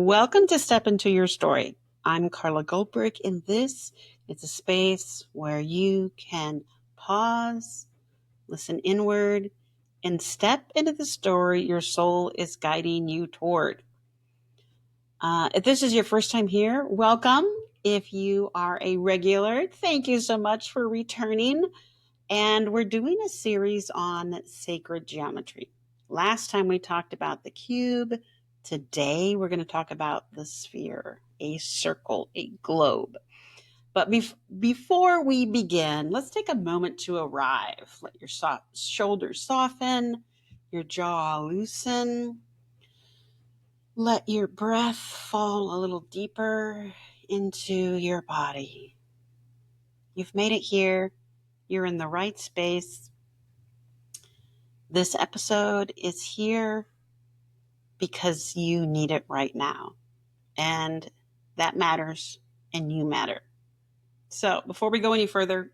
Welcome to Step Into Your Story. I'm Carla Goldberg, and this is a space where you can pause, listen inward, and step into the story your soul is guiding you toward. If this is your first time here, welcome. If you are a regular, thank you so much for returning. And we're doing a series on sacred geometry. Last time we talked about the cube. Today we're going to talk about the sphere, a circle, a globe. But before we begin, let's take a moment to arrive. Let your shoulders soften, your jaw loosen. Let your breath fall a little deeper into your body. You've made it here. You're in the right space. This episode is here because you need it right now. And that matters, and you matter. So before we go any further,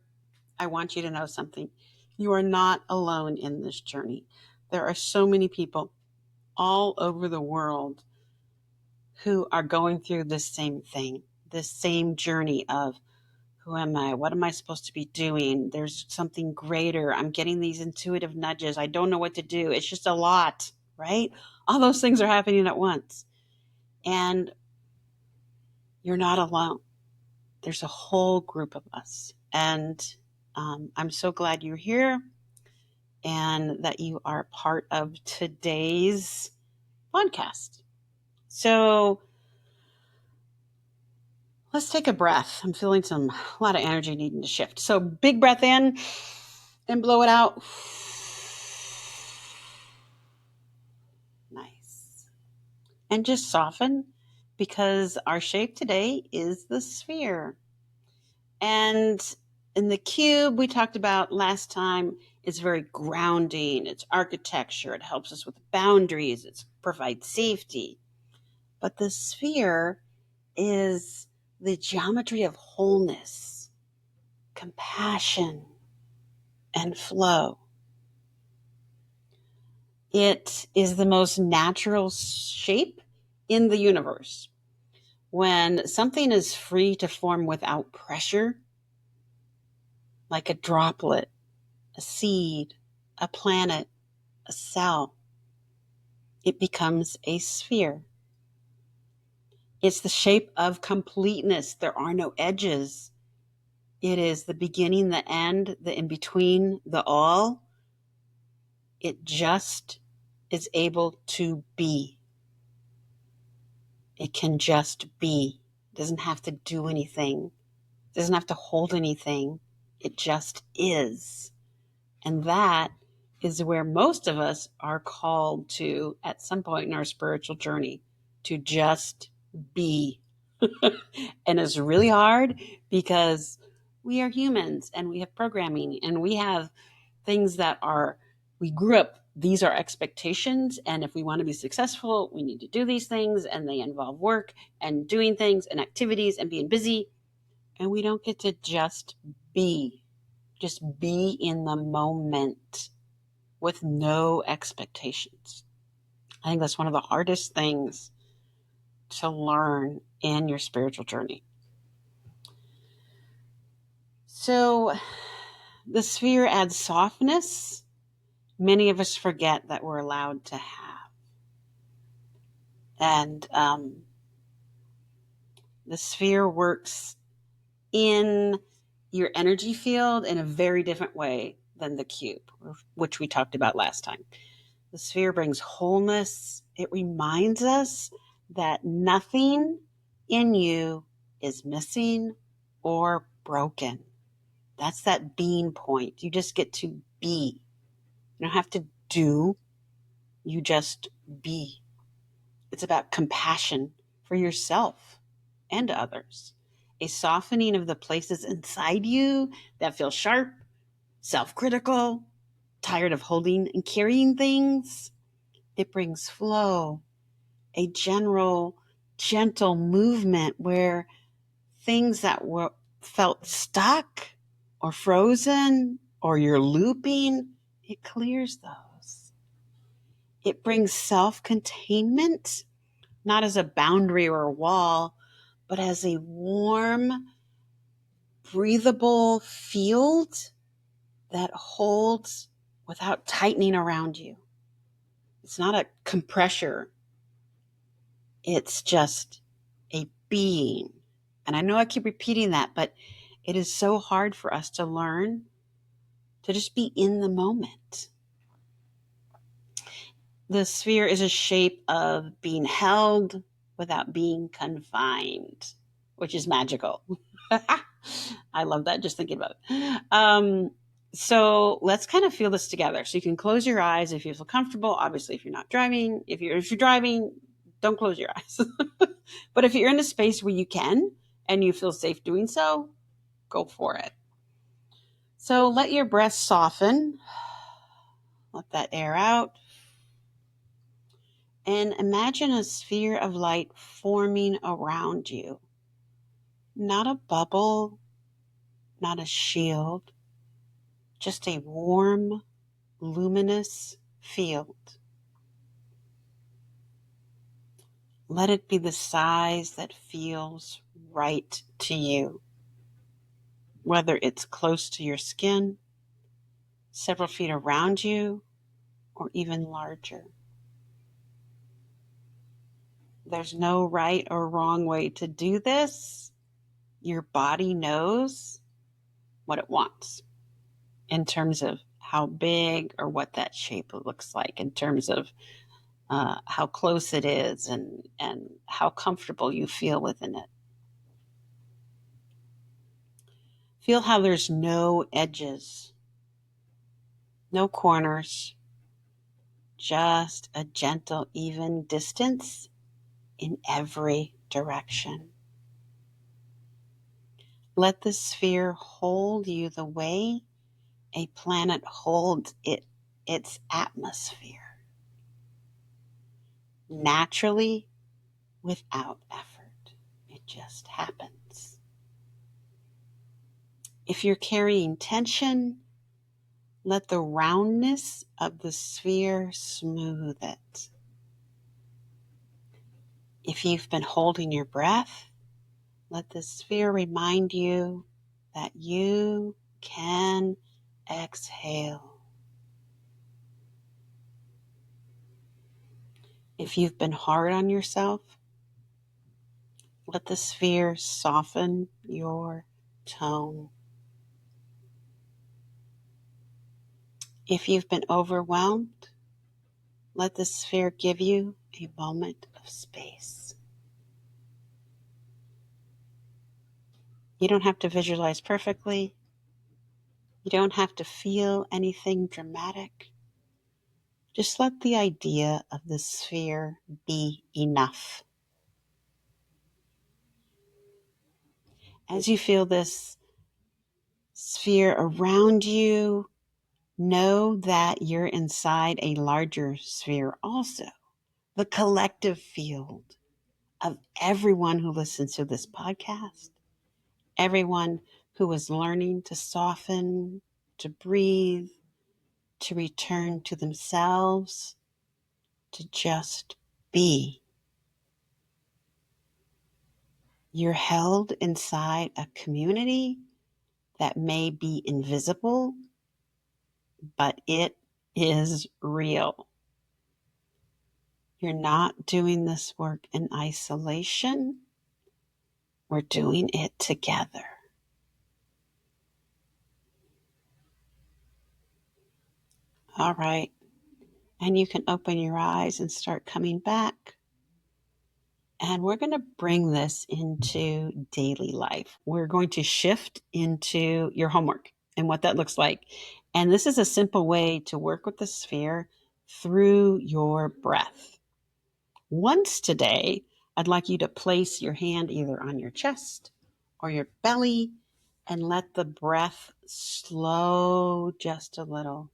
I want you to know something. You are not alone in this journey. There are so many people all over the world who are going through this same thing, this same journey of who am I? What am I supposed to be doing? There's something greater. I'm getting these intuitive nudges. I don't know what to do. It's just a lot, right? All those things are happening at once. And you're not alone. There's a whole group of us. And I'm so glad you're here and that you are part of today's podcast. So let's take a breath. I'm feeling a lot of energy needing to shift. So big breath in and blow it out. Nice. And just soften, because our shape today is the sphere. And in the cube we talked about last time, it's very grounding. It's architecture. It helps us with boundaries. It provides safety. But the sphere is the geometry of wholeness, compassion, and flow. It is the most natural shape in the universe. When something is free to form without pressure, like a droplet, a seed, a planet, a cell, it becomes a sphere. It's the shape of completeness. There are no edges. It is the beginning, the end, the in-between, the all. It just is able to be. It can just be. It doesn't have to do anything. It doesn't have to hold anything. It just is. And that is where most of us are called to at some point in our spiritual journey, to just be. And it's really hard because we are humans and we have programming and we have things that we grew up, these are expectations. And if we want to be successful, we need to do these things, and they involve work and doing things and activities and being busy. And we don't get to just be in the moment with no expectations. I think that's one of the hardest things to learn in your spiritual journey. So the sphere adds softness. Many of us forget that we're allowed to have. And the sphere works in your energy field in a very different way than the cube, which we talked about last time. The sphere brings wholeness. It reminds us that nothing in you is missing or broken. That's that being point. You just get to be. You don't have to do. You just be. It's about compassion for yourself and others. A softening of the places inside you that feel sharp, self-critical, tired of holding and carrying things. It brings flow, a general, gentle movement where things that felt stuck or frozen or you're looping, it clears those. It brings self-containment not as a boundary or a wall, but as a warm, breathable field that holds without tightening around you. It's not a compressor. It's just a being. And I know I keep repeating that, but it is so hard for us to learn to just be in the moment. The sphere is a shape of being held without being confined, which is magical. I love that just thinking about it. So let's kind of feel this together. So you can close your eyes if you feel comfortable. Obviously, if you're not driving, if you're driving, don't close your eyes. But if you're in a space where you can and you feel safe doing so, go for it. So let your breath soften. Let that air out. And imagine a sphere of light forming around you. Not a bubble, not a shield, just a warm, luminous field. Let it be the size that feels right to you, whether it's close to your skin, several feet around you, or even larger. There's no right or wrong way to do this. Your body knows what it wants in terms of how big or what that shape looks like, in terms of how close it is and how comfortable you feel within it. Feel how there's no edges, no corners, just a gentle, even distance in every direction. Let the sphere hold you the way a planet holds its atmosphere, naturally, without effort. It just happens. If you're carrying tension, let the roundness of the sphere smooth it. If you've been holding your breath, let the sphere remind you that you can exhale. If you've been hard on yourself, let the sphere soften your tone. If you've been overwhelmed, let the sphere give you a moment of space. You don't have to visualize perfectly. You don't have to feel anything dramatic. Just let the idea of the sphere be enough. As you feel this sphere around you, know that you're inside a larger sphere also, the collective field of everyone who listens to this podcast, everyone who is learning to soften, to breathe, to return to themselves, to just be. You're held inside a community that may be invisible, but it is real. You're not doing this work in isolation. We're doing it together. All right. And you can open your eyes and start coming back. And we're going to bring this into daily life. We're going to shift into your homework and what that looks like. And this is a simple way to work with the sphere through your breath. Once today, I'd like you to place your hand either on your chest or your belly and let the breath slow just a little.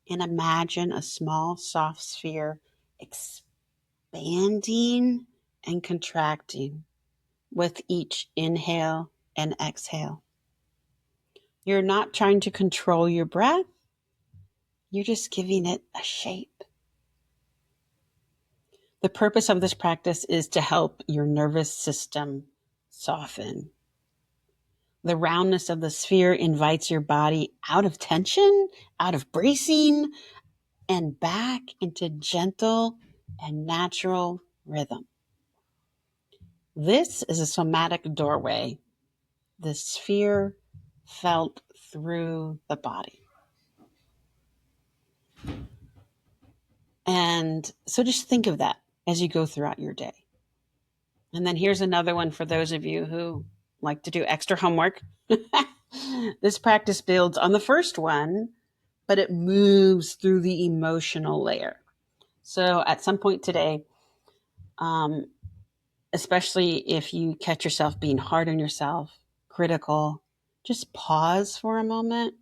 And imagine a small, soft sphere expanding and contracting with each inhale and exhale. You're not trying to control your breath. You're just giving it a shape. The purpose of this practice is to help your nervous system soften. The roundness of the sphere invites your body out of tension, out of bracing, and back into gentle and natural rhythm. This is a somatic doorway, the sphere felt through the body. And so just think of that as you go throughout your day. And then here's another one for those of you who like to do extra homework. This practice builds on the first one, but it moves through the emotional layer. So at some point today, especially if you catch yourself being hard on yourself, critical, just pause for a moment.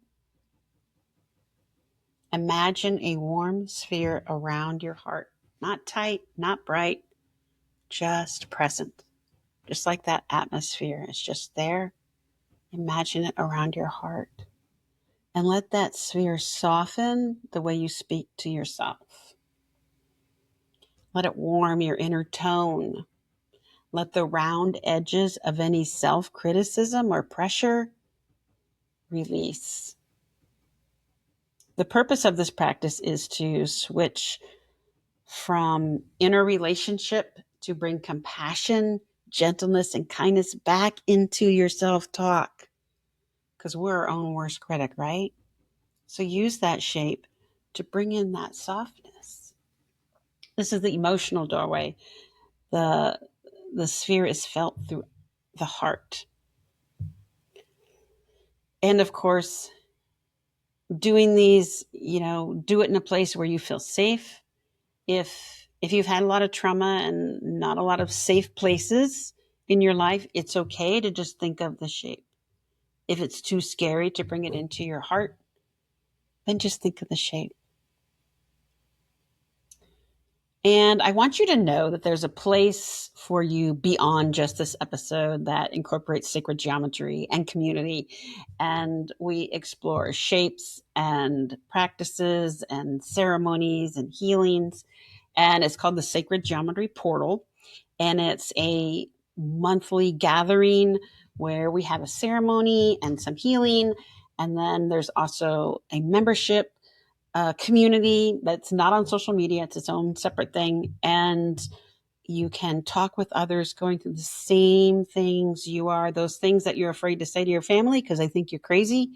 Imagine a warm sphere around your heart, not tight, not bright, just present. Just like that atmosphere, it's just there. Imagine it around your heart. And let that sphere soften the way you speak to yourself. Let it warm your inner tone. Let the round edges of any self-criticism or pressure release. The purpose of this practice is to switch from inner relationship to bring compassion, gentleness, and kindness back into your self-talk. Because we're our own worst critic, right? So use that shape to bring in that softness. This is the emotional doorway. The sphere is felt through the heart. And of course, doing these, do it in a place where you feel safe. If you've had a lot of trauma and not a lot of safe places in your life, it's okay to just think of the shape. If it's too scary to bring it into your heart, then just think of the shape. And I want you to know that there's a place for you beyond just this episode that incorporates sacred geometry and community. And we explore shapes and practices and ceremonies and healings. And it's called the Sacred Geometry Portal. And it's a monthly gathering where we have a ceremony and some healing. And then there's also a membership community that's not on social media. It's its own separate thing. And you can talk with others going through the same things you are, those things that you're afraid to say to your family because they think you're crazy.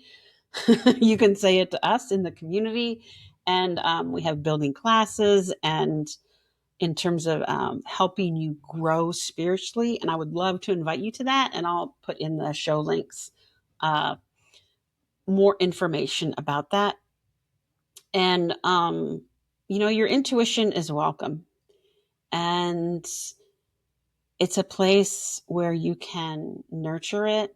You can say it to us in the community. And we have building classes and in terms of helping you grow spiritually. And I would love to invite you to that. And I'll put in the show links more information about that. And, your intuition is welcome. And it's a place where you can nurture it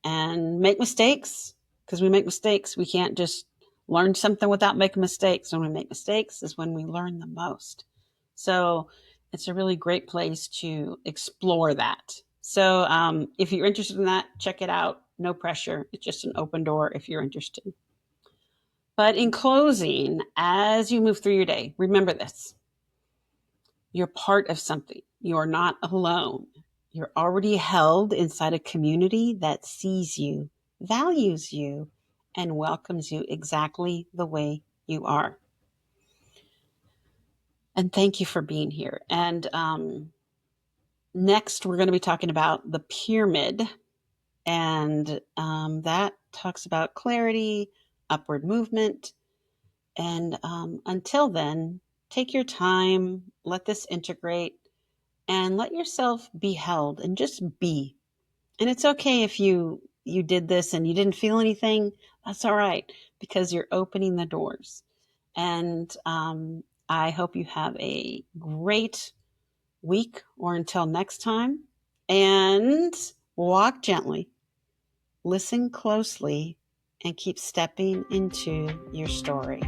and make mistakes because we make mistakes. We can't just learn something without making mistakes. When we make mistakes is when we learn the most. So it's a really great place to explore that. So if you're interested in that, check it out. No pressure. It's just an open door if you're interested. But in closing, as you move through your day, remember this. You're part of something. You're not alone. You're already held inside a community that sees you, values you, and welcomes you exactly the way you are. And thank you for being here. And next, we're going to be talking about the pyramid. And that talks about clarity, upward movement. And until then, take your time, let this integrate, and let yourself be held and just be. And it's okay if you did this and you didn't feel anything. That's all right, because you're opening the doors. And I hope you have a great week or until next time. And walk gently, listen closely, and keep stepping into your story.